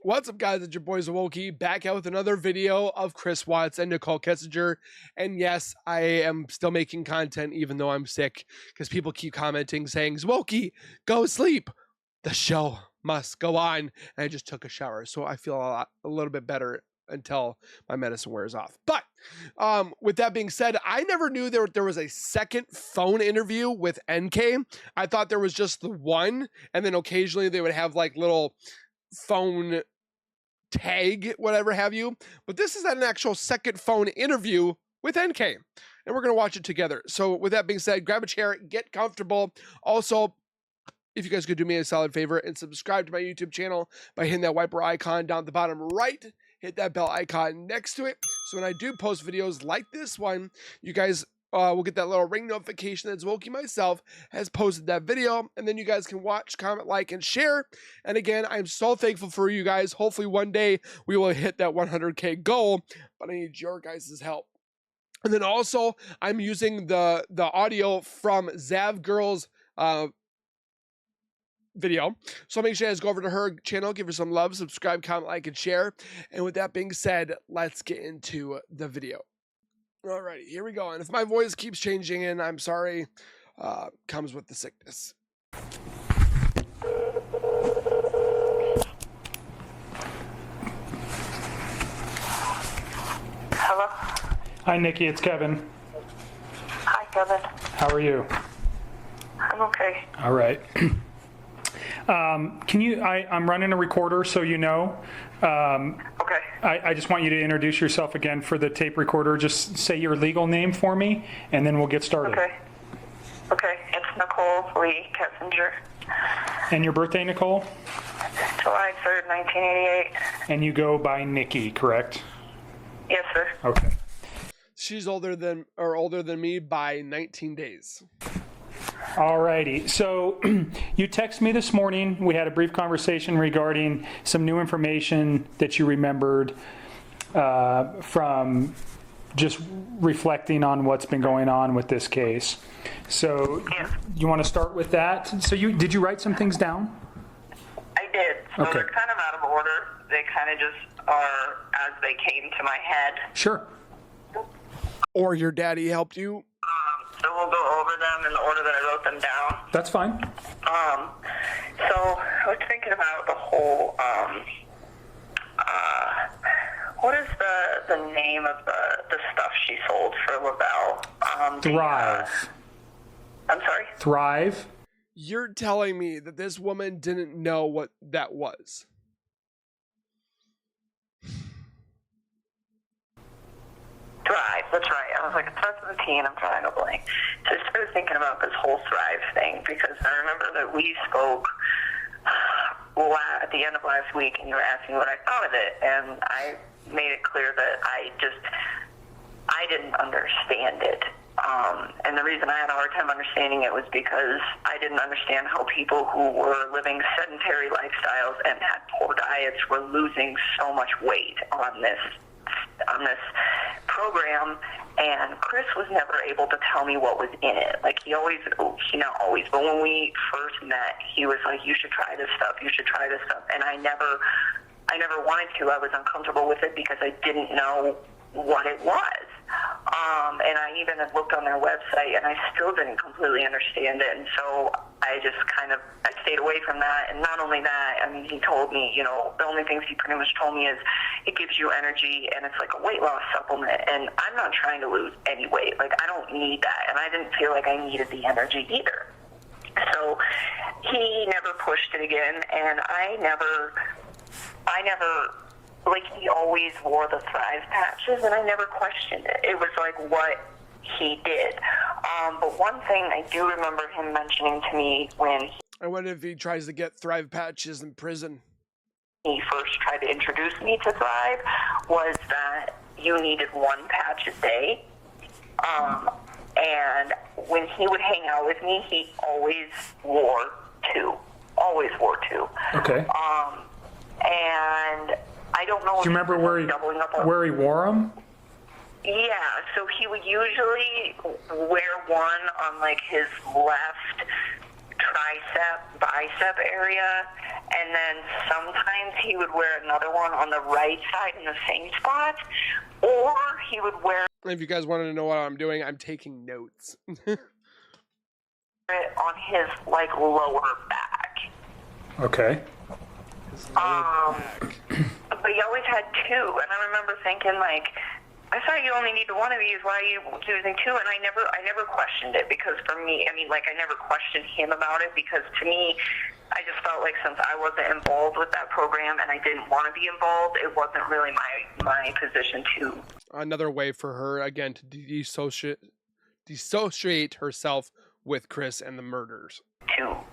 What's up, guys? It's your boy Zowoki back out with another video of Chris Watts and Nichol Kessinger. And yes, I am still making content even though I'm sick because people keep commenting saying, Zowoki, go sleep. The show must go on. And I just took a shower, so I feel a little bit better until my medicine wears off. But with that being said, I never knew there was a second phone interview with NK. I thought there was just the one, and then occasionally they would have like little phone tag, whatever have you. But this is an actual second phone interview with NK, and we're going to watch it together. So with that being said, grab a chair, get comfortable. Also, if you guys could do me a solid favor and subscribe to my YouTube channel by hitting that wiper icon down at the bottom right, hit that bell icon next to it. So when I do post videos like this one, you guys will get that little ring notification that Zowoki myself has posted that video, and then you guys can watch, comment, like, and share. And again, I'm so thankful for you guys. Hopefully one day we will hit that 100K goal, but I need your guys' help. And then also, I'm using the audio from Zav Girl's video. So make sure you guys go over to her channel, give her some love, subscribe, comment, like, and share. And with that being said, let's get into the video. Alrighty, here we go. And if my voice keeps changing, and I'm sorry, comes with the sickness. Hello? Hi, Nikki. It's Kevin. Hi, Kevin. How are you? I'm okay. All right. Can you, I'm running a recorder, so you know. Okay. I just want you to introduce yourself again for the tape recorder. Just say your legal name for me, and then we'll get started. Okay. Okay. It's Nichol Kessinger. And your birthday, Nicole? July 3rd, 1988. And you go by Nikki, correct? Yes, sir. Okay. She's older than me by 19 days. Alrighty, so you texted me this morning. We had a brief conversation regarding some new information that you remembered from just reflecting on what's been going on with this case. So you want to start with that? So did you write some things down? I did. So Okay. they're kind of out of order. They kind of just are as they came to my head. Sure. Or your daddy helped you? So we'll go over them in the order that I wrote them down. That's fine. So I was thinking about the whole, what is the name of the stuff she sold for libel? Thrive. I'm sorry? Thrive? You're telling me that this woman didn't know what that was? Thrive, that's right. I was like, it starts with a T and I'm trying to blank. So I started thinking about this whole Thrive thing because I remember that we spoke at the end of last week and you were asking what I thought of it, and I made it clear that I didn't understand it. And the reason I had a hard time understanding it was because I didn't understand how people who were living sedentary lifestyles and had poor diets were losing so much weight on this program, and Chris was never able to tell me what was in it. Like not always, but when we first met, he was like, you should try this stuff, and I never wanted to. I was uncomfortable with it because I didn't know what it was. And I even had looked on their website and I still didn't completely understand it, and so I just I stayed away from that. And not only that, I mean, he told me, the only things he pretty much told me is it gives you energy and it's like a weight loss supplement, and I'm not trying to lose any weight. Like, I don't need that, and I didn't feel like I needed the energy either. So he never pushed it again, and I never like, he always wore the Thrive patches, and I never questioned it. It was like what he did. But one thing I do remember him mentioning to me when I wonder if he tries to get Thrive patches in prison. He first tried to introduce me to Thrive was that you needed one patch a day. And when he would hang out with me, he always wore two. Always wore two. Okay. And I don't know. Do you remember where he wore them? Yeah, so he would usually wear one on like his left bicep area, and then sometimes he would wear another one on the right side in the same spot, or he would wear If you guys wanted to know what I'm doing, I'm taking notes. it on his like lower back. Okay. But he always had two, and I remember thinking, like, I thought you only needed one of these. Why are you using two? And I never questioned it, because for me, I mean, like, I never questioned him about it, because to me, I just felt like since I wasn't involved with that program and I didn't want to be involved, it wasn't really my position to. Another way for her, again, to dissociate herself with Chris and the murders. To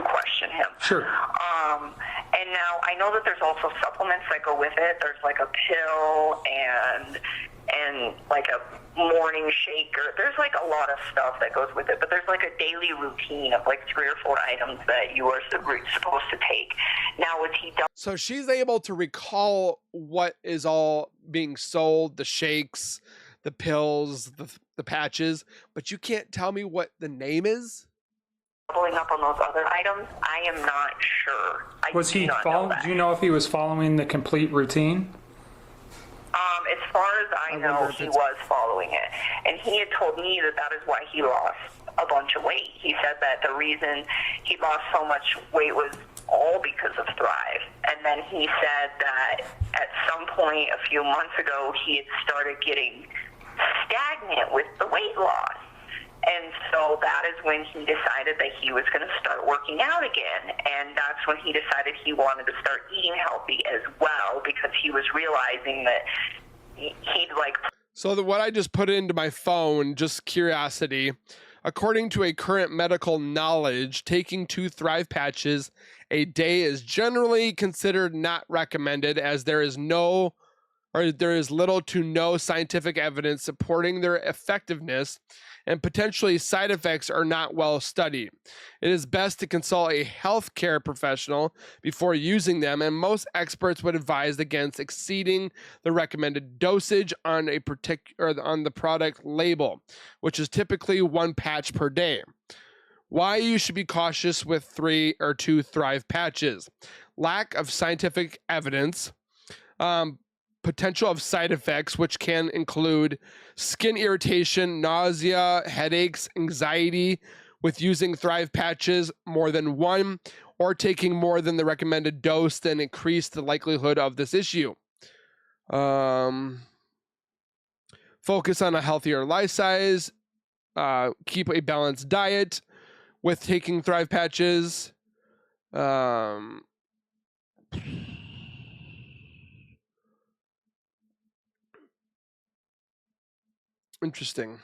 question him. Sure. And now I know that there's also supplements that go with it. There's like a pill and like a morning shaker. There's like a lot of stuff that goes with it, but there's like a daily routine of like 3 or 4 items that you are supposed to take. Now, was he done? So she's able to recall what is all being sold, the shakes, the pills, the patches, but you can't tell me what the name is? Doubling up on those other items? I am not sure. Was he following? Do you know if he was following the complete routine? As far as I know, he was following it. And he had told me that is why he lost a bunch of weight. He said that the reason he lost so much weight was all because of Thrive. And then he said that at some point a few months ago, he had started getting stagnant with the weight loss. And so that is when he decided that he was going to start working out again. And that's when he decided he wanted to start eating healthy as well, because he was realizing that he'd like... So what I just put into my phone, just curiosity, according to a current medical knowledge, taking 2 Thrive patches a day is generally considered not recommended, as there is little to no scientific evidence supporting their effectiveness, and potentially side effects are not well studied. It is best to consult a healthcare professional before using them, and most experts would advise against exceeding the recommended dosage on the product label, which is typically 1 patch per day. Why you should be cautious with 3 or 2 Thrive patches: lack of scientific evidence, potential of side effects, which can include skin irritation, nausea, headaches, anxiety with using Thrive patches more than 1, or taking more than the recommended dose, then increase the likelihood of this issue. Focus on a healthier lifestyle, keep a balanced diet with taking Thrive patches. Interesting.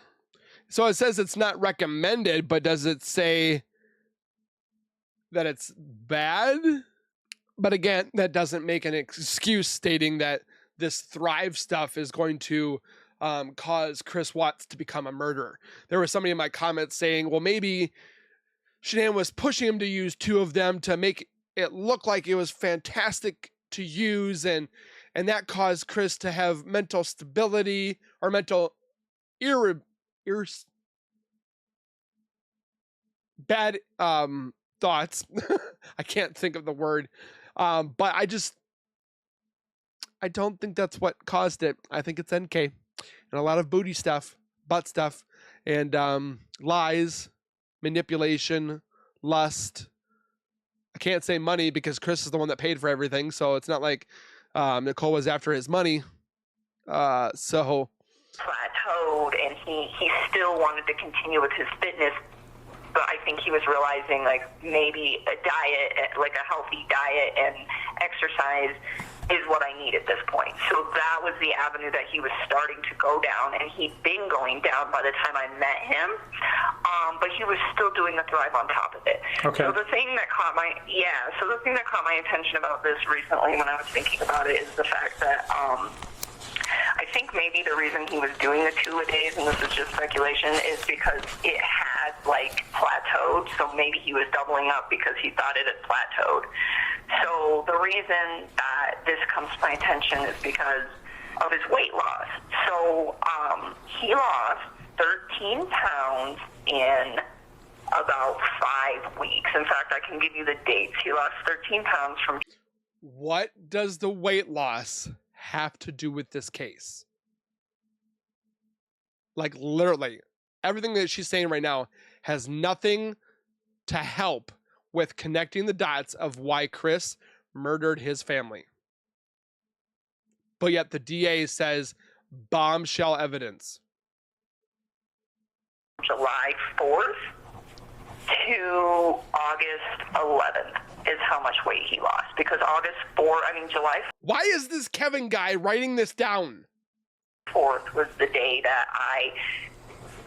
So it says it's not recommended, but does it say that it's bad? But again, that doesn't make an excuse stating that this Thrive stuff is going to cause Chris Watts to become a murderer. There was somebody in my comments saying, well, maybe Shanann was pushing him to use 2 of them to make it look like it was fantastic to use, and that caused Chris to have mental stability or mental bad thoughts. I can't think of the word, but I don't think that's what caused it. I think it's NK and a lot of booty stuff, butt stuff, and lies, manipulation, lust. I can't say money because Chris is the one that paid for everything, so it's not like Nichol was after his money. So plateaued, and he still wanted to continue with his fitness, but I think he was realizing like maybe a diet, like a healthy diet and exercise, is what I need at this point. So that was the avenue that he was starting to go down, and he'd been going down by the time I met him, but he was still doing the Thrive on top of it. Okay. So the thing that caught my attention about this recently when I was thinking about it is the fact that I think maybe the reason he was doing the 2-a-days, and this is just speculation, is because it had like plateaued. So maybe he was doubling up because he thought it had plateaued. So the reason that this comes to my attention is because of his weight loss. So he lost 13 pounds in about 5 weeks. In fact, I can give you the dates. He lost 13 pounds from... What does the weight loss have to do with this case? Like, literally, everything that she's saying right now has nothing to help with connecting the dots of why Chris murdered his family. But yet the DA says bombshell evidence. July 4th to August 11th is how much weight he lost. Because July Why is this Kevin guy writing this down? 4th was the day that I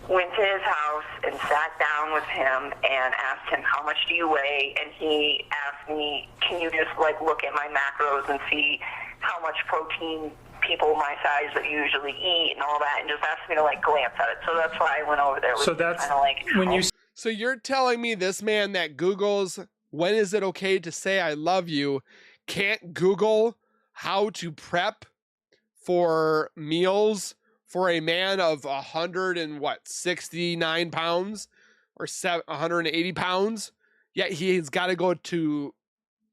went to his house and sat down with him and asked him, how much do you weigh? And he asked me, can you just like look at my macros and see how much protein people my size that usually eat and all that, and just asked me to like glance at it. So that's why I went over there. So that's kind of like, when you... So you're telling me this man that Googles when is it okay to say I love you can't Google how to prep for meals for a man of 169 pounds or 180 pounds, yet he's got to go to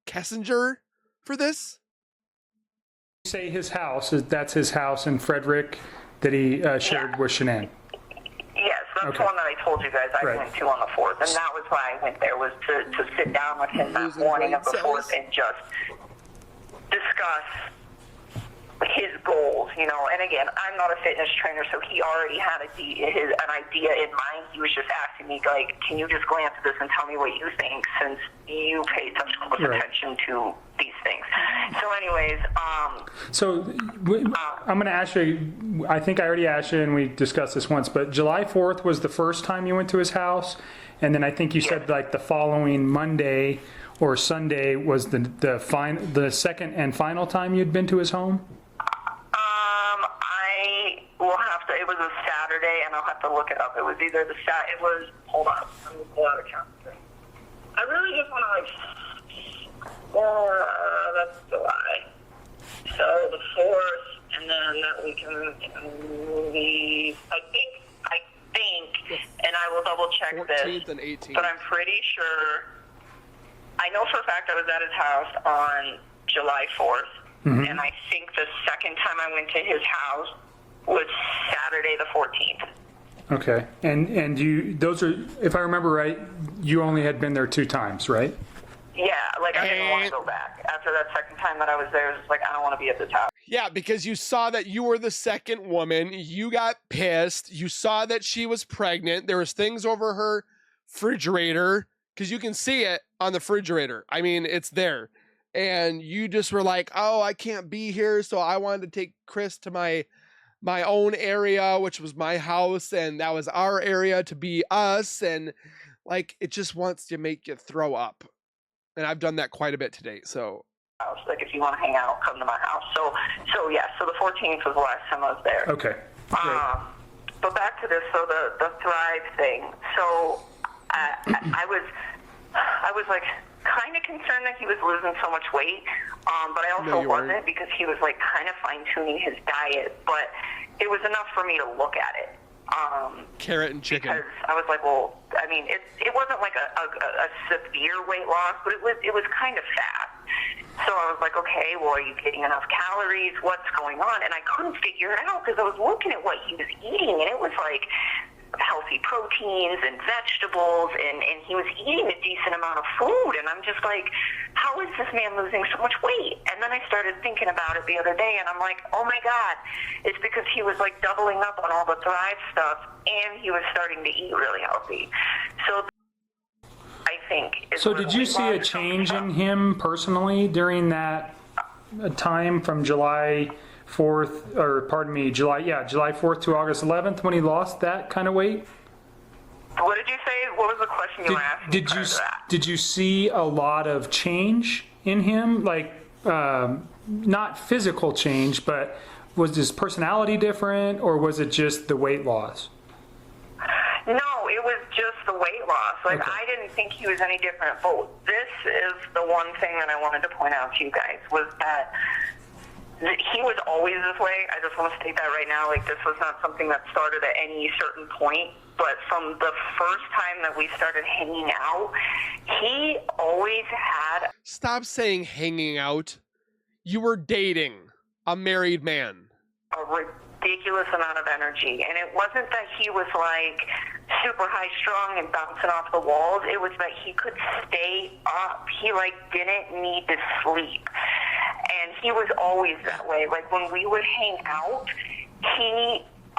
Kessinger for this? Say his house, that's his house in Frederick that he shared with Shanann. Yes, that's the one that I told you guys I went to on the 4th, and that was why I went there, was to sit down with him that morning of the 4th and just discuss his goals, you know. And again, I'm not a fitness trainer, so he already had an idea in mind. He was just asking me, like, can you just glance at this and tell me what you think, since you pay such close attention to these things. So anyways, I'm going to ask you, I think I already asked you and we discussed this once, but July 4th was the first time you went to his house, and then I think you said like the following Monday or Sunday was the second and final time you'd been to his home? It was a Saturday, and I'll have to look it up. It was either hold on, let me pull out a calendar. I really just want to that's July. So the 4th, and then that weekend, I think, and I will double check 14th and 18th. But I'm pretty sure, I know for a fact I was at his house on July 4th, and I think the second time I went to his house was Saturday the 14th. Okay, and those are, if I remember right, you only had been there 2 times, right? Yeah, like I didn't want to go back. After that second time that I was there, it was like, I don't want to be at this house. Yeah, because you saw that you were the second woman, you got pissed, you saw that she was pregnant, there was things over her refrigerator, because you can see it on the refrigerator. I mean, it's there. And you just were like, oh, I can't be here, so I wanted to take Chris to my own area, which was my house, and that was our area to be us, and like it just wants to make you throw up. And I've done that quite a bit today. So like if you want to hang out, come to my house. So the 14th was the last time I was there. Okay. But back to this, so the Thrive thing. So I was like kind of concerned that he was losing so much weight, but I also wasn't, because he was like kind of fine-tuning his diet, but it was enough for me to look at it. Carrot and chicken. Because I was like, well, I mean, it wasn't like a severe weight loss, but it was kind of fast. So I was like, okay, well, are you getting enough calories? What's going on? And I couldn't figure it out, because I was looking at what he was eating, and it was like healthy proteins and vegetables, and he was eating a decent amount of food, and I'm just like, how is this man losing so much weight? And then I started thinking about it the other day, and I'm like, oh my God, it's because he was like doubling up on all the Thrive stuff, and he was starting to eat really healthy. So I think... So did you see a change in him personally during that time from July 4th, or pardon me, July 4th to August 11th, when he lost that kind of weight? What did you say? What was the question you asked? Did you see a lot of change in him? Like, not physical change, but was his personality different, or was it just the weight loss? No, it was just the weight loss. Like, okay. I didn't think he was any different. But this is the one thing that I wanted to point out to you guys, was that he was always this way. I just want to state that right now. Like, this was not something that started at any certain point. but from the first time that we started hanging out, he always had... Stop saying hanging out. You were dating a married man. A ridiculous amount of energy. And it wasn't that he was like super high strung and bouncing off the walls. It was that he could stay up. He like didn't need to sleep. And he was always that way. Like when we would hang out,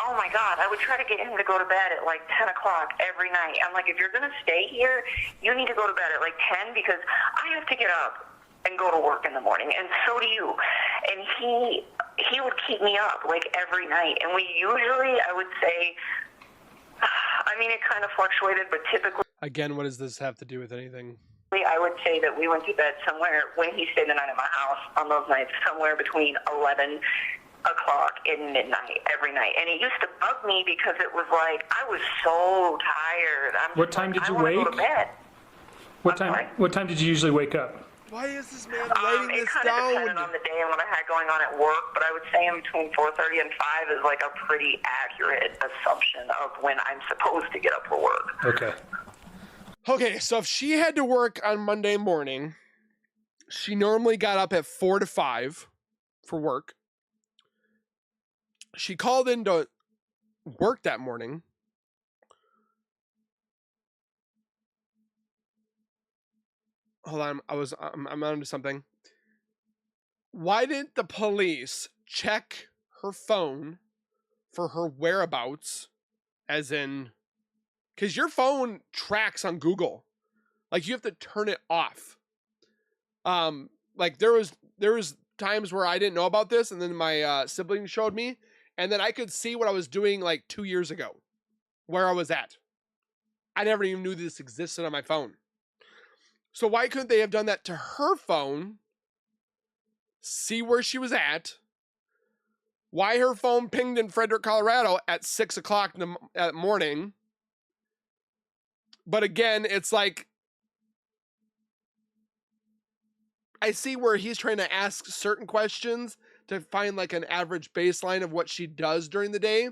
oh my God, I would try to get him to go to bed at like 10 o'clock every night. I'm like, if you're going to stay here, you need to go to bed at like 10 because I have to get up and go to work in the morning, and so do you. And he would keep me up like every night. And we usually, I would say, I mean, it kind of fluctuated, but typically... Again, what does this have to do with anything? I would say that we went to bed somewhere, when he stayed the night at my house on those nights, somewhere between 11 o'clock and midnight every night. And it used to bug me because it was like, I was so tired. What time did you wake? Go to bed. What time did you usually wake up? Why is this man writing this down? It kind of depended on the day and what I had going on at work, but I would say in between 4:30 and 5 is like a pretty accurate assumption of when I'm supposed to get up for work. Okay. Okay, so if she had to work on Monday morning, she normally got up at 4 to 5 for work. She called in to work that morning. Hold on, I'm onto something. Why didn't the police check her phone for her whereabouts, as in, because your phone tracks on Google, like you have to turn it off. Like there was times where I didn't know about this, and then my sibling showed me, and then I could see what I was doing like 2 years ago, where I was at. I never even knew this existed on my phone. So why couldn't they have done that to her phone? See where she was at. Why her phone pinged in Frederick, Colorado at 6 o'clock in the morning. But again, it's like, I see where he's trying to ask certain questions to find like an average baseline of what she does during the day.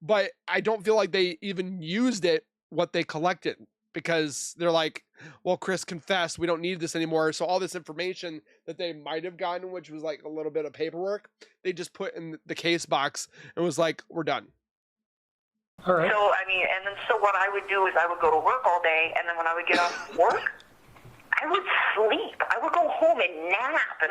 But I don't feel like they even used it, what they collected. Because they're like, well, Chris confessed, we don't need this anymore. So all this information that they might have gotten, which was like a little bit of paperwork, they just put in the case box and was like, we're done. All right. So, I mean, and then so what I would do is I would go to work all day, and then when I would get off work, I would sleep. I would go home and nap, and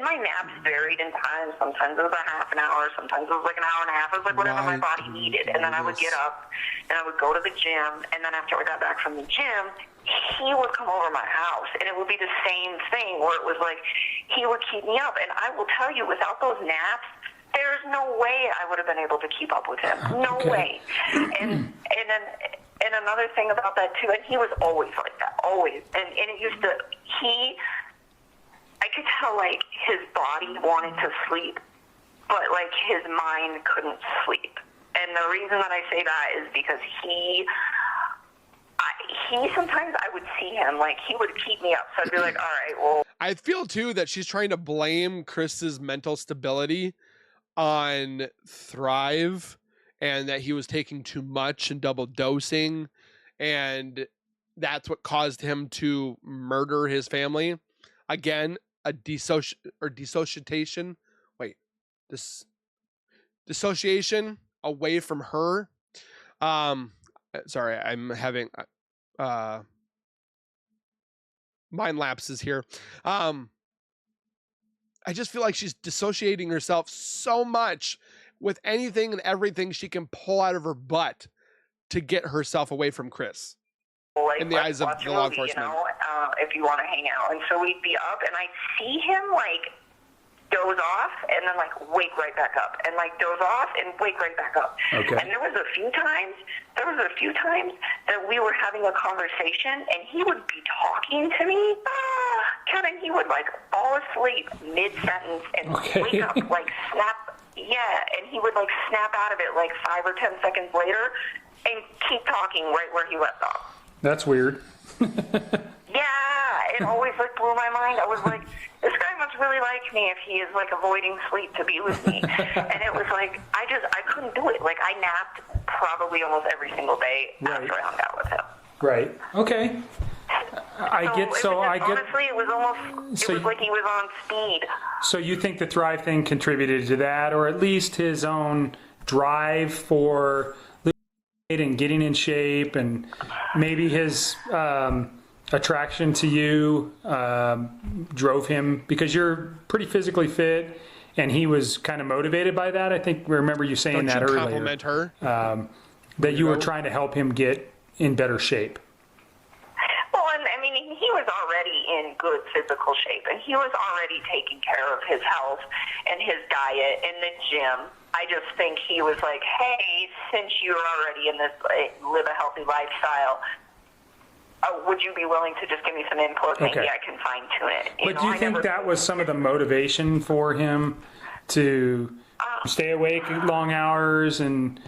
my naps varied in time. Sometimes it was a half an hour, sometimes it was like an hour and a half. It was like whatever my body needed. And then I would get up, and I would go to the gym, and then after I got back from the gym, he would come over my house, and it would be the same thing where it was like he would keep me up. And I will tell you, without those naps, there's no way I would have been able to keep up with him. No way. And then... And another thing about that, too, and he was always like that, always. And it used to, I could tell, like, his body wanted to sleep, but, like, his mind couldn't sleep. And the reason that I say that is because he sometimes I would see him, like, he would keep me up. So I'd be like, all right, well. I feel, too, that she's trying to blame Chris's mental stability on Thrive, and that he was taking too much and double dosing, and that's what caused him to murder his family. Again, a dissociation away from her. Sorry, I'm having mind lapses here. I just feel like she's dissociating herself so much with anything and everything she can pull out of her butt to get herself away from Chris. Like, in the eyes of the law enforcement. You know, if you want to hang out. And so we'd be up, and I'd see him, like, doze off, and then, like, wake right back up. And, like, doze off and wake right back up. Okay. And there was a few times that we were having a conversation, and he would be talking to me, Kevin, he would, like, fall asleep mid-sentence and wake up, like, snap. Yeah, and he would, like, snap out of it, like, 5 or 10 seconds later and keep talking right where he left off. That's weird. Yeah, it always, like, blew my mind. I was like, this guy must have really like me if he is like avoiding sleep to be with me. And it was like, I couldn't do it. Like I napped probably almost every single day after I hung out with him. Right. Okay. Honestly, it was almost, it was like he was on speed. So you think the Thrive thing contributed to that, or at least his own drive for and getting in shape, and maybe his attraction to you drove him, because you're pretty physically fit and he was kind of motivated by that. I think I remember you saying that earlier. Compliment her. That you were trying to help him get in better shape. Well, and I mean, he was already in good physical shape, and he was already taking care of his health and his diet and the gym. I just think he was like, hey, since you're already in this live a healthy lifestyle, would you be willing to just give me some input? Maybe I can fine tune it. But do you think that was some of the motivation for him to stay awake long hours and,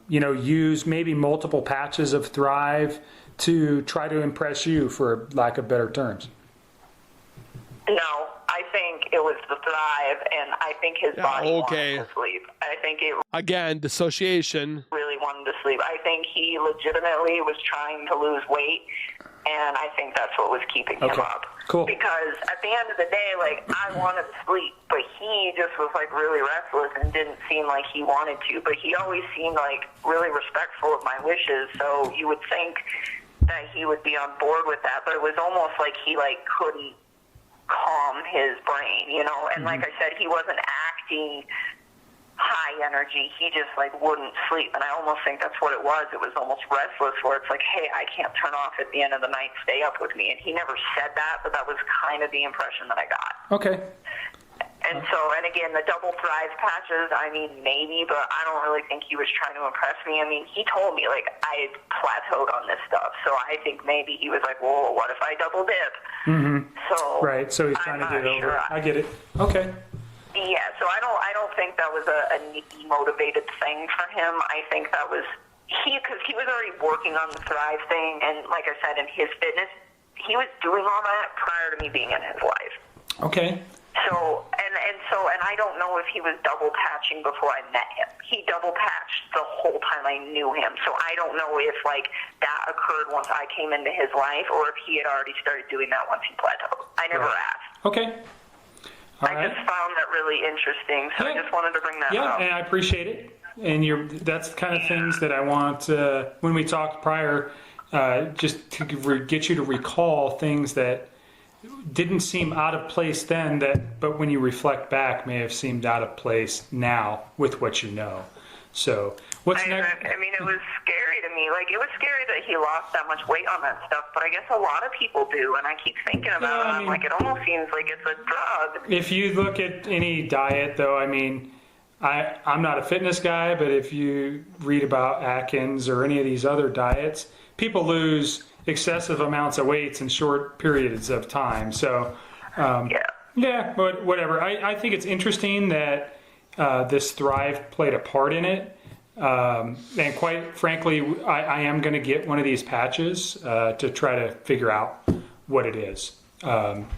use maybe multiple patches of Thrive to try to impress you, for lack of better terms? No, I think it was the Thrive, and I think his body wanted to sleep. I think it again, dissociation. Really wanted to sleep. I think he legitimately was trying to lose weight, and I think that's what was keeping him up. Cool. Because at the end of the day, like, I wanted to sleep, but he just was like really restless and didn't seem like he wanted to. But he always seemed like really respectful of my wishes, so you would think that he would be on board with that. But it was almost like he like couldn't calm his brain, and like I said, he wasn't acting high energy, he just like wouldn't sleep, and I almost think that's what it was. It was almost restless, where it's like, hey, I can't turn off at the end of the night, stay up with me. And he never said that, but that was kind of the impression that I got. Okay. And so, and again, the double Thrive patches, I mean, maybe, but I don't really think he was trying to impress me. I mean, he told me, like, I had plateaued on this stuff, so I think maybe he was like, well, what if I double dip? Mm-hmm. So right, so he's trying to get over it. I get it. Okay. Yeah, so I don't think that was a motivated thing for him. I think that was, because he was already working on the Thrive thing, and like I said, in his fitness, he was doing all that prior to me being in his life. Okay. So, and I don't know if he was double patching before I met him. He double patched the whole time I knew him. So I don't know if like that occurred once I came into his life, or if he had already started doing that once he plateaued. I never asked. Okay. All right. I just found that really interesting, so I just wanted to bring that up. Yeah, and I appreciate it. And that's the kind of things that I want, when we talked prior, just to get you to recall things that didn't seem out of place then, but when you reflect back may have seemed out of place now with what you know. So what's next? I mean, it was scary to me. Like, it was scary that he lost that much weight on that stuff, but I guess a lot of people do, and I keep thinking about it, and I'm like, it almost seems like it's a drug. If you look at any diet, though, I mean, I'm not a fitness guy, but if you read about Atkins or any of these other diets, people lose excessive amounts of weights in short periods of time. So, but whatever. I think it's interesting that this Thrive played a part in it. And quite frankly, I am going to get one of these patches to try to figure out what it is.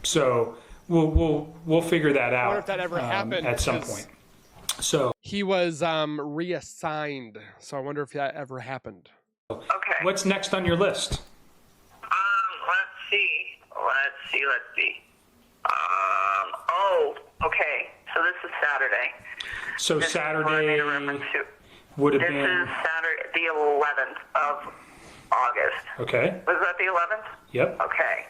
So we'll figure that out. I wonder if that ever happened at some point. So he was reassigned. So I wonder if that ever happened. Okay. What's next on your list? Let's see. Okay. So this is Saturday. So this Saturday would have been... This is Saturday, the 11th of August. Okay. Was that the 11th? Yep. Okay.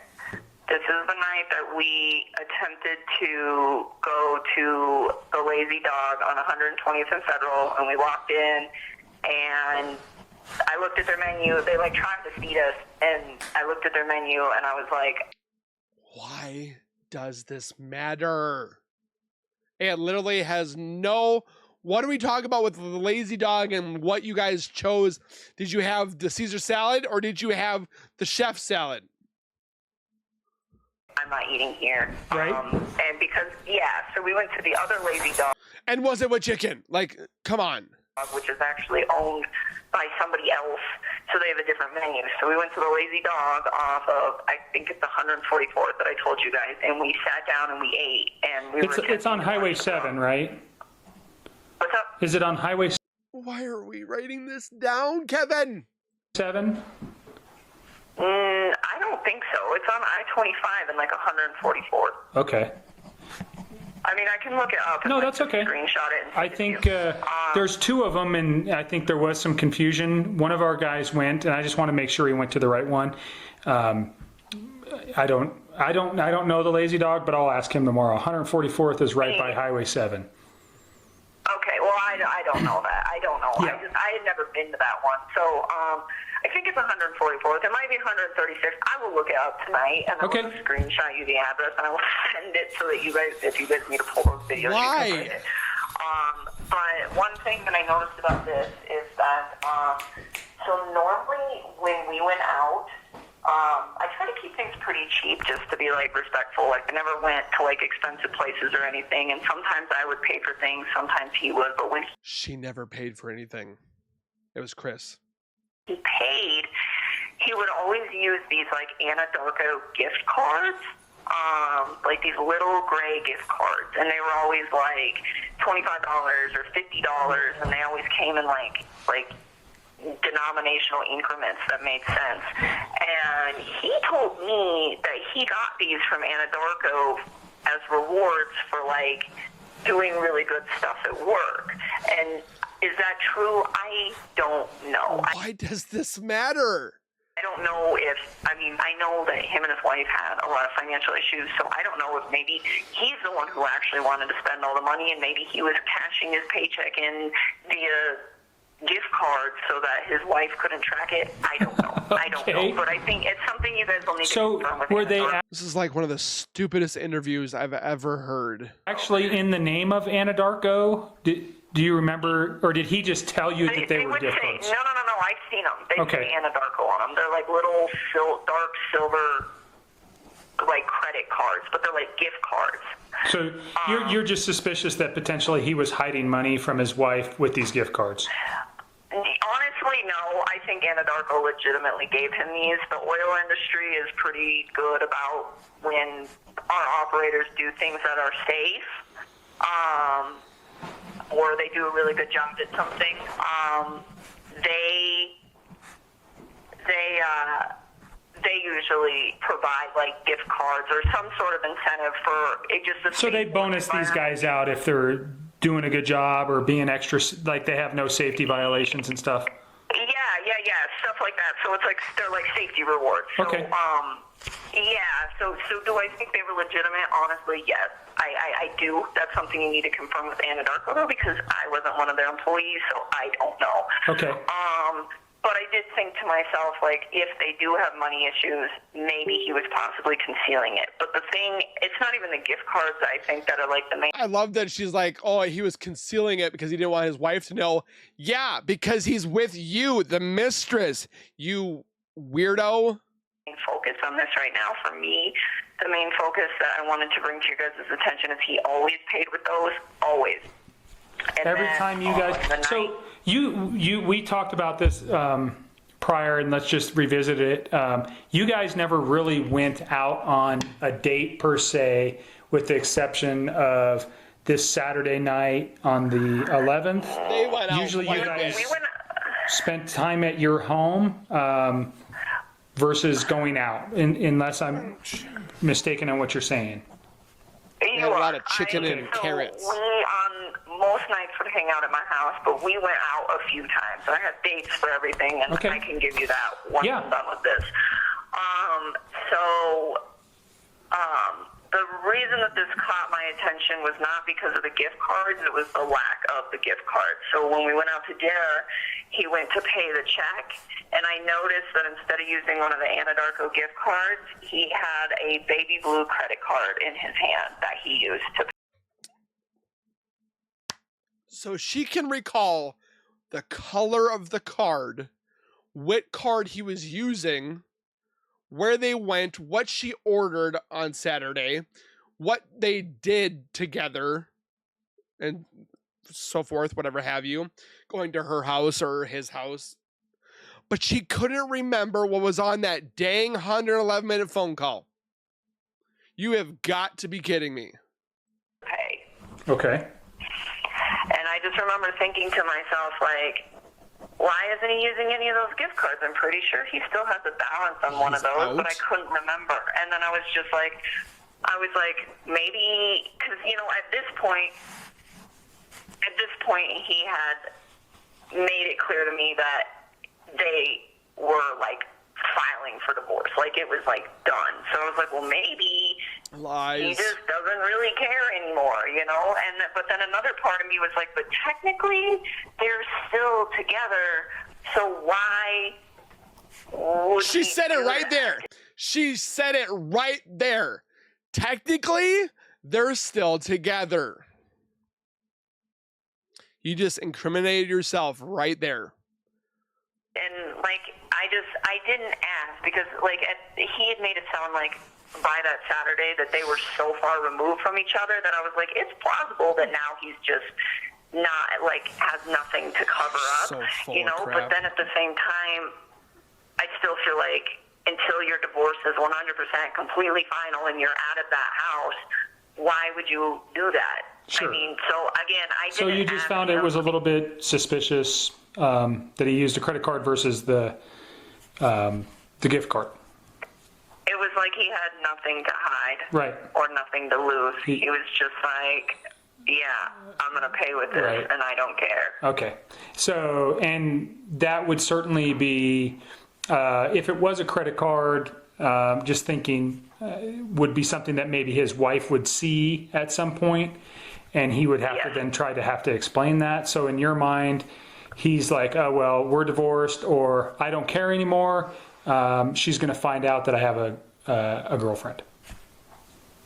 This is the night that we attempted to go to the Lazy Dog on 120th and Federal, and we walked in, and I looked at their menu. They like tried to feed us, and I looked at their menu, and I was like, why does this matter? It literally has no... What do we talk about with the Lazy Dog and what you guys chose? Did you have the Caesar salad or did you have the chef salad? I'm not eating here. Right. And because, so we went to the other Lazy Dog. And was it with chicken? Like, come on. Which is actually owned by somebody else. so they have a different menu. So we went to the Lazy Dog off of, I think it's 144th that I told you guys, and we sat down and we ate, and we were. It's on Highway 7, right? What's up? Is it on Highway Why are we writing this down, Kevin? 7? I don't think so. It's on I-25 and like 144th. Okay. I mean, I can look it up. And No, that's okay. Screenshot it. And I think there's two of them, and I think there was some confusion. One of our guys went, and I just want to make sure he went to the right one. I don't know the Lazy Dog, but I'll ask him tomorrow. 144th is right by Highway 7. Okay, well, I don't know that. I don't know. Yeah. I had never been to that one. So I think it's 144th. It might be 136th. I will look it up tonight, and I will screenshot you the address, and I will send it so that you guys, if you guys need to pull those videos, Why? you can find it. But one thing that I noticed about this is that, so normally when we went out, I try to keep things pretty cheap just to be like respectful. Like I never went to like expensive places or anything, and sometimes I would pay for things, sometimes he would, but when She never paid for anything. It was Chris. he paid, he would always use these like Anadarko gift cards, like these little gray gift cards, and they were always like $25 or $50, and they always came in like denominational increments that made sense. And he told me that he got these from Anadarko as rewards for like doing really good stuff at work. And is that true? I don't know. Why does this matter? I don't know if, I mean, I know that him and his wife had a lot of financial issues, so I don't know if maybe he's the one who actually wanted to spend all the money, and maybe he was cashing his paycheck in via gift cards so that his wife couldn't track it. I don't know. Okay. I don't know. But I think it's something you guys will need to confirm with were they This is like one of the stupidest interviews I've ever heard. actually in the name of Anadarko? Do you remember, or did he just tell you that they were would gift say, cards? No, I've seen them. They Okay. say Anadarko on them. They're like little dark silver like credit cards, but they're like gift cards. So you're just suspicious that potentially he was hiding money from his wife with these gift cards? Honestly, no. I think Anadarko legitimately gave him these. The oil industry is pretty good about when our operators do things that are safe, or they do a really good job at something. They usually provide like gift cards or some sort of incentive for it. So they bonus these guys out if they're doing a good job or being extra, like they have no safety violations and stuff. Yeah, stuff like that. So it's like they're like safety rewards. So, Okay. So do I think they were legitimate? Honestly, yes. I do. That's something you need to confirm with Anadarko though, because I wasn't one of their employees, so I don't know. Okay. But I did think to myself, like, if they do have money issues, maybe he was possibly concealing it. But the thing, it's not even the gift cards, I think, that are like the main. I love that she's like, oh, he was concealing it because he didn't want his wife to know. Yeah, because he's with you, the mistress, you weirdo. Focus on this right now for me. The main focus that I wanted to bring to your guys' attention is he always paid with those, always. And Every then time you guys, on the so night- we talked about this prior, and let's just revisit it. You guys never really went out on a date per se, with the exception of this Saturday night on the 11th. They went out Usually quite you a guys bit. spent time at your home versus going out, unless I'm mistaken on what you're saying. They had a lot of chicken and carrots. We on most nights would hang out at my house, but we went out a few times. I have dates for everything, and Okay. I can give you that once Yeah. I'm done with this. The reason that this caught my attention was not because of the gift cards, it was the lack of the gift cards. So when we went out to dinner, he went to pay the check, and I noticed that instead of using one of the Anadarko gift cards, he had a baby blue credit card in his hand that he used to pay. So she can recall the color of the card, what card he was using, where they went, what she ordered on Saturday, what they did together, and so forth, whatever have you, going to her house or his house. but she couldn't remember what was on that dang 111-minute phone call. You have got to be kidding me. Okay. And I just remember thinking to myself, like, why isn't he using any of those gift cards? I'm pretty sure he still has a balance on one of those, but I couldn't remember. And then I was like, maybe, because, you know, at this point, he had made it clear to me that they were, like, filing for divorce. Like, it was, like, done. So I was like, well, maybe he just doesn't really care anymore, you know? But then another part of me was like, but technically, they're still together, so why would She said it right there. She said it right there. Technically, they're still together. You just incriminated yourself right there. And, like, I didn't ask because, like, he had made it sound like by that Saturday that they were so far removed from each other that I was like, it's plausible that now he's just not, like, has nothing to cover up, you know? But then at the same time, I still feel like until your divorce is 100% completely final and you're out of that house, why would you do that? Sure. I mean, so again, So you just found it was a little bit suspicious that he used a credit card versus the gift card. It was like he had nothing to hide, right, or nothing to lose. He was just like, yeah, I'm going to pay with this, right, and I don't care. Okay. So, and that would certainly be, if it was a credit card, just thinking, would be something that maybe his wife would see at some point, and he would have to then have to explain that. So in your mind, he's like, oh, well, we're divorced, or I don't care anymore. She's going to find out that I have a girlfriend.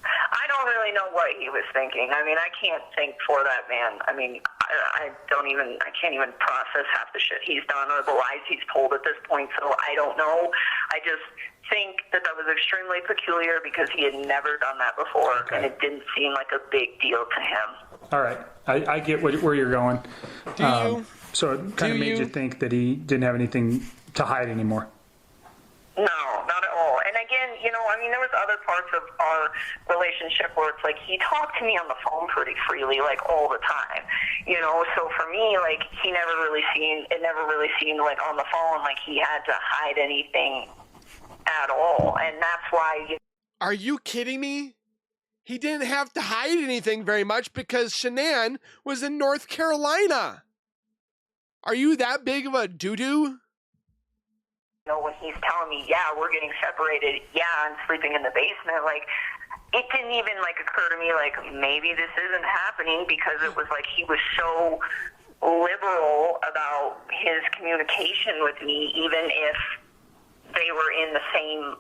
I don't really know what he was thinking. I mean, I can't think for that man. I mean, I can't even process half the shit he's done or the lies he's told at this point, so I don't know. I just think that was extremely peculiar because he had never done that before, and it didn't seem like a big deal to him. All right. I get where you're going. So it kind of made you think that he didn't have anything to hide anymore. No, not at all. And again, you know, I mean, there was other parts of our relationship where it's like he talked to me on the phone pretty freely, like all the time, you know. So for me, like it never really seemed like on the phone like he had to hide anything at all, and that's why. Are you kidding me? He didn't have to hide anything very much because Shanann was in North Carolina. Are you that big of a doo-doo? You know, when he's telling me, yeah, we're getting separated, yeah, I'm sleeping in the basement, like, it didn't even, like, occur to me, like, maybe this isn't happening because it was like he was so liberal about his communication with me, even if they were in the same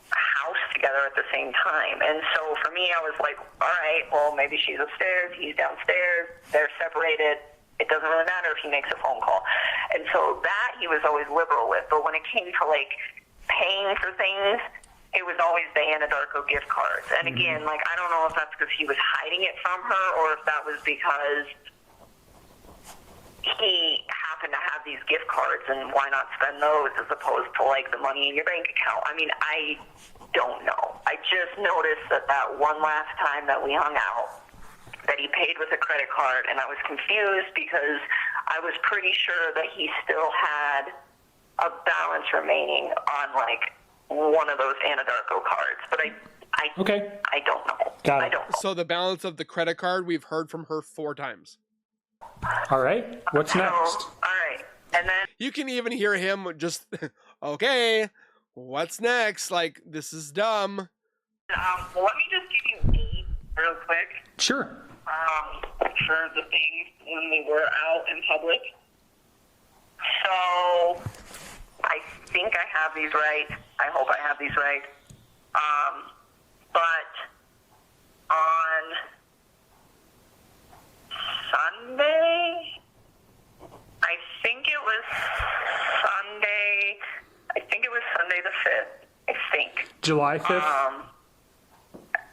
house together at the same time. And so for me, I was like, all right, well, maybe she's upstairs, he's downstairs, they're separated. It doesn't really matter if he makes a phone call. And so that he was always liberal with. But when it came to, like, paying for things, it was always the Anadarko gift cards. And again, like, I don't know if that's because he was hiding it from her or if that was because he happened to have these gift cards and why not spend those as opposed to, like, the money in your bank account. I mean, I don't know. I just noticed that one last time that we hung out, that he paid with a credit card, and I was confused because I was pretty sure that he still had a balance remaining on, like, one of those Anadarko cards. But I don't know. Got it. I don't know. So the balance of the credit card, we've heard from her 4 times. All right. What's next? All right. And then you can even hear him just, okay, what's next? Like, this is dumb. Well, let me just give you a date real quick. Sure. For the things when we were out in public. So I think I have these right. I hope I have these right. But on Sunday, I think it was Sunday the 5th, I think. July 5th?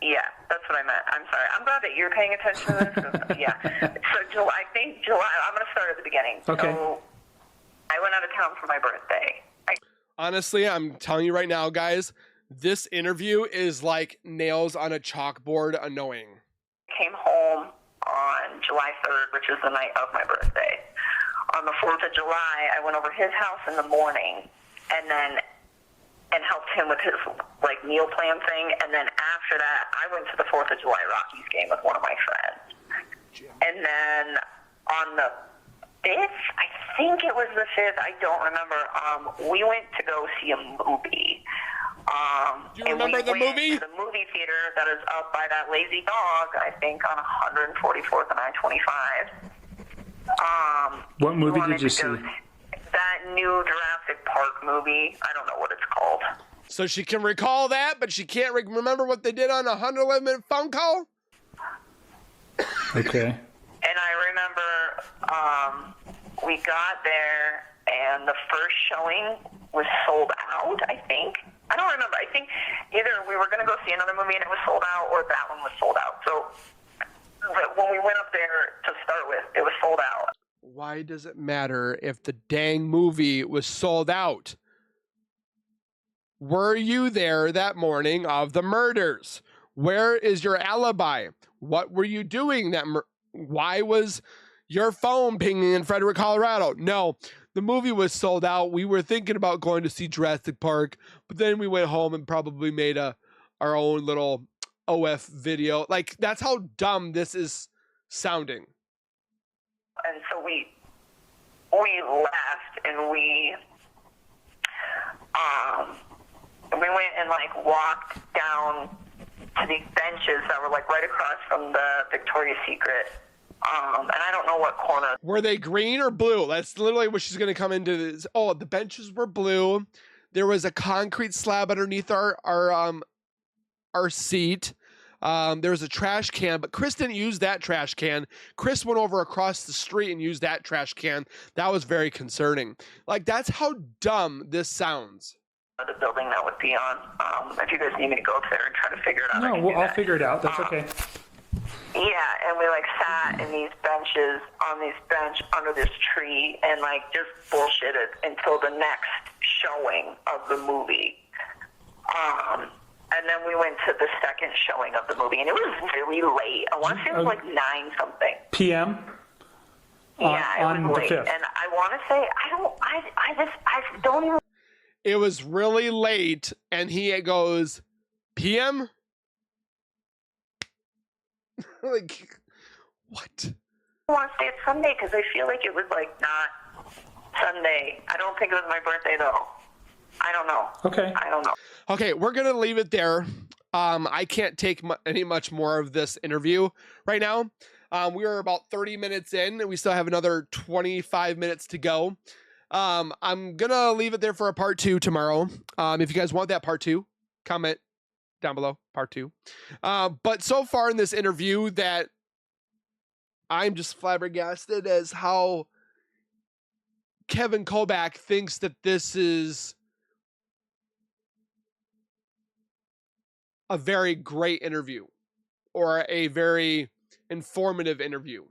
Yeah, that's what I meant. I'm sorry. I'm glad that you're paying attention to this. Yeah. So I think July, I'm going to start at the beginning. Okay. So I went out of town for my birthday. Honestly, I'm telling you right now, guys, this interview is like nails on a chalkboard annoying. Came home on July 3rd, which is the night of my birthday. On the 4th of July, I went over his house in the morning and helped him with his like meal plan thing. And then after that, I went to the 4th of July Rockies game with one of my friends. And then on the 5th, I think it was the 5th, I don't remember, we went to go see a movie. Do you remember the movie? The movie theater that is up by that lazy dog, I think, on 144th and I-25. What movie did you see? That new Jurassic Park movie. I don't know what it's called. So she can recall that, but she can't remember what they did on a 111-minute phone call? Okay. And I remember we got there, and the first showing was sold out, I think. I don't remember. I think either we were going to go see another movie and it was sold out, or that one was sold out. So when we went up there to start with, it was sold out. Why does it matter if the dang movie was sold out? Were you there that morning of the murders? Where is your alibi? What were you doing why was your phone pinging in Frederick, Colorado? No, the movie was sold out. We were thinking about going to see Jurassic Park, but then we went home and probably made our own little OF video. Like, that's how dumb this is sounding. And so we left, and we went and like walked down to these benches that were like right across from the Victoria's Secret. And I don't know what corner. Were they green or blue? That's literally what she's going to come into this. Oh, the benches were blue. There was a concrete slab underneath our seat. There was a trash can, but Chris didn't use that trash can. Chris went over across the street and used that trash can. That was very concerning. Like, that's how dumb this sounds. The building that would be on. If you guys need me to go up there and try to figure it out. No, I'll figure it out. That's okay. Yeah, and we like sat in these benches on this bench under this tree and like just bullshitted until the next showing of the movie. And then we went to the second showing of the movie, and it was really late. I want to say it was like 9 something p.m. Yeah, on it was the late. 5th. And I want to say I don't even. It was really late, and he goes, PM? Like, what? I want to say it's Sunday because I feel like it was like not Sunday. I don't think it was my birthday though. I don't know. Okay. I don't know. Okay, we're gonna leave it there. I can't take much more of this interview right now. We are about 30 minutes in, and we still have another 25 minutes to go. I'm gonna leave it there for a part 2 tomorrow. If you guys want that part 2, comment down below, part 2. But so far in this interview, that I'm just flabbergasted as how Kevin Kobach thinks that this is a very great interview or a very informative interview.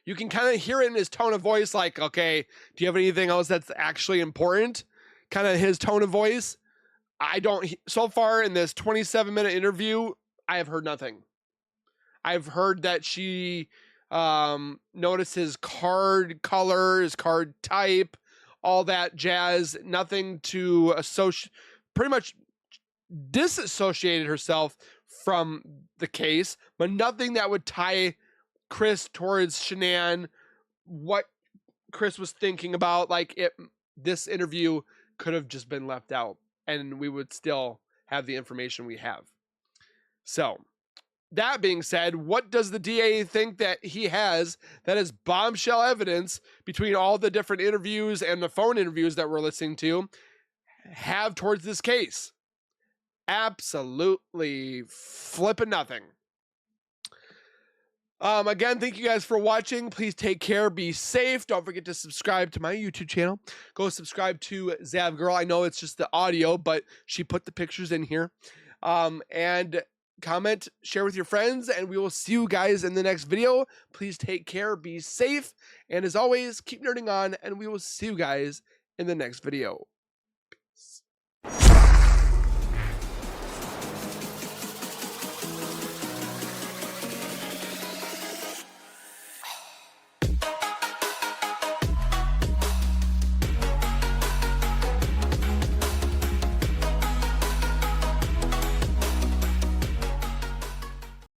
You can kind of hear it in his tone of voice, like, okay, do you have anything else that's actually important? Kind of his tone of voice. So far in this 27-minute interview, I have heard nothing. I've heard that she noticed his card color, his card type, all that jazz. Nothing to associate, pretty much disassociated herself from the case, but nothing that would tie Chris towards Shanann, what Chris was thinking about. Like, this interview could have just been left out, and we would still have the information we have. So, that being said, what does the DA think that he has that is bombshell evidence between all the different interviews and the phone interviews that we're listening to have towards this case? Absolutely flipping nothing. Again, thank you guys for watching. Please take care. Be safe. Don't forget to subscribe to my YouTube channel. Go subscribe to Zav Girl. I know it's just the audio, but she put the pictures in here. And comment, share with your friends, and we will see you guys in the next video. Please take care. Be safe. And as always, keep nerding on, and we will see you guys in the next video.